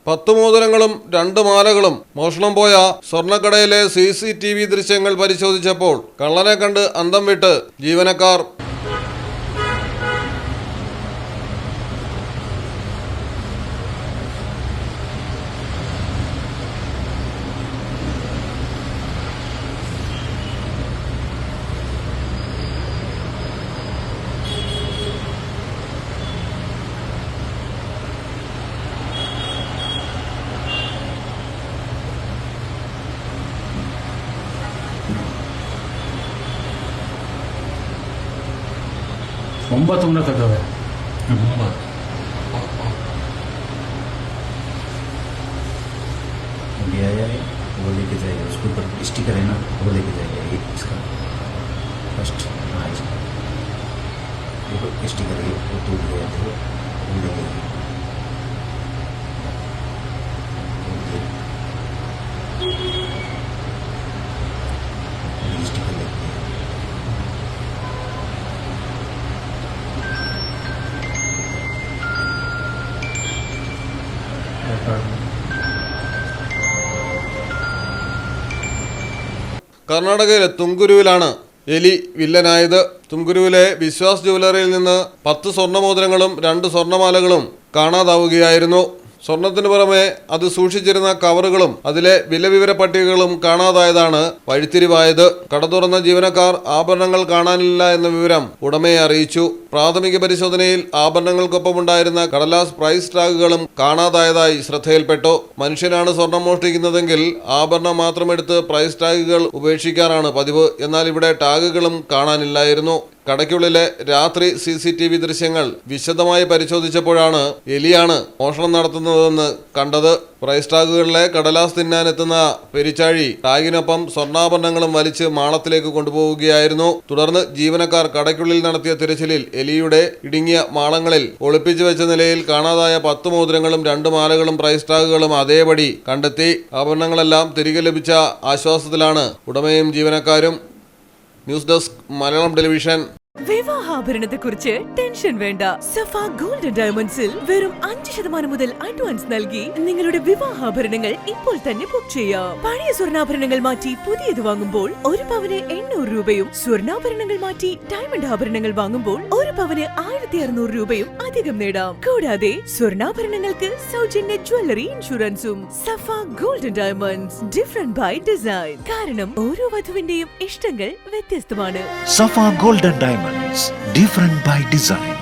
10 മോതിരങ്ങളും 2 മാലകളും മോഷണം പോയ സ്വർണ്ണക്കടയിലെ CCTV ദൃശ്യങ്ങൾ പരിശോധിച്ചപ്പോൾ കള്ളനെ കണ്ട് അന്തം വിട്ട് ജീവനക്കാർ. ಒಂಬತ್ತು ಉಣ್ಣಕ್ಕಾಗವೆ ये आया है वो लेके जाएगा, उसके ऊपर स्टिकर है ना, वो लेके जाएगा। ये इसका फर्स्ट हाँ इसका देखो स्टिकर है, वो टूट गया था, वो लेके जाएगा। स्टिकर लेके കർണാടകയിലെ തുംകുരുവിലാണ് എലി വില്ലനായത്. തുംകുരുവിലെ വിശ്വാസ് ജ്വല്ലറിയിൽ നിന്ന് 10 സ്വർണ്ണമോതിരങ്ങളും 2 സ്വർണ്ണമാലകളും കാണാതാവുകയായിരുന്നു. സ്വർണത്തിന് പുറമെ അത് സൂക്ഷിച്ചിരുന്ന കവറുകളും അതിലെ വിലവിവര പട്ടികകളും കാണാതായതാണ് വഴിത്തിരിവായത്. കട തുറന്ന ജീവനക്കാർ ആഭരണങ്ങൾ കാണാനില്ല എന്ന വിവരം ഉടമയെ അറിയിച്ചു. പ്രാഥമിക പരിശോധനയിൽ ആഭരണങ്ങൾക്കൊപ്പമുണ്ടായിരുന്ന കടലാസ് പ്രൈസ് ടാഗുകളും കാണാതായതായി ശ്രദ്ധയിൽപ്പെട്ടു. മനുഷ്യനാണ് സ്വർണം മോഷ്ടിക്കുന്നതെങ്കിൽ ആഭരണം മാത്രമെടുത്ത് പ്രൈസ് ടാഗുകൾ ഉപേക്ഷിക്കാറാണ് പതിവ്. എന്നാൽ ഇവിടെ ടാഗുകളും കാണാനില്ലായിരുന്നു. കടയ്ക്കുള്ളിലെ രാത്രി CCTV ദൃശ്യങ്ങൾ വിശദമായി പരിശോധിച്ചപ്പോഴാണ് എലിയാണ് മോഷണം നടത്തുന്നതെന്ന് കണ്ടത്. പ്രൈസ് ടാഗുകളിലെ കടലാസ് തിന്നാനെത്തുന്ന പെരിച്ചാഴി ടാഗിനൊപ്പം സ്വർണ്ണാഭരണങ്ങളും വലിച്ച് മാളത്തിലേക്ക് കൊണ്ടുപോവുകയായിരുന്നു. തുടർന്ന് ജീവനക്കാർ കടയ്ക്കുള്ളിൽ നടത്തിയ തിരച്ചിലിൽ എലിയുടെ ഇടുങ്ങിയ മാളങ്ങളിൽ ഒളിപ്പിച്ചു വെച്ച നിലയിൽ കാണാതായ 10 മോതിരങ്ങളും 2 മാലകളും പ്രൈസ് ടാഗുകളും അതേപടി കണ്ടെത്തി. ആഭരണങ്ങളെല്ലാം തിരികെ ലഭിച്ച ആശ്വാസത്തിലാണ് ഉടമയും ജീവനക്കാരും. News desk Malayalam television. വിവാഹാഭരണത്തെക്കുറിച്ച് ടെൻഷൻ വേണ്ട. സഫ ഗോൾഡ് ആൻഡ് ഡയമണ്ട്സിൽ വെറും 5% മുതൽ അഡ്വാൻസ് നൽകി നിങ്ങളുടെ വിവാഹാഭരണങ്ങൾ ഇപ്പോൾ തന്നെ ബുക്ക് ചെയ്യാം. പഴയ സ്വർണ്ണാഭരണങ്ങൾ മാറ്റി പുതിയത് വാങ്ങുമ്പോൾ 1 പവന് 800 രൂപയും സ്വർണ്ണാഭരണങ്ങൾ മാറ്റി ഡയമണ്ട് ആഭരണങ്ങൾ വാങ്ങുമ്പോൾ 1 പവന് 1600 രൂപയും അധികം നേടാം. കൂടാതെ സ്വർണ്ണാഭരണങ്ങൾക്ക് സൗജന്യ ജ്വല്ലറി ഇൻഷുറൻസും. Safa gold and diamonds, different by design. കാരണം ഓരോ വധുവിന്റെയും ഇഷ്ടങ്ങൾ വ്യത്യസ്തമാണ്. Safa Gold and Diamonds, different by design.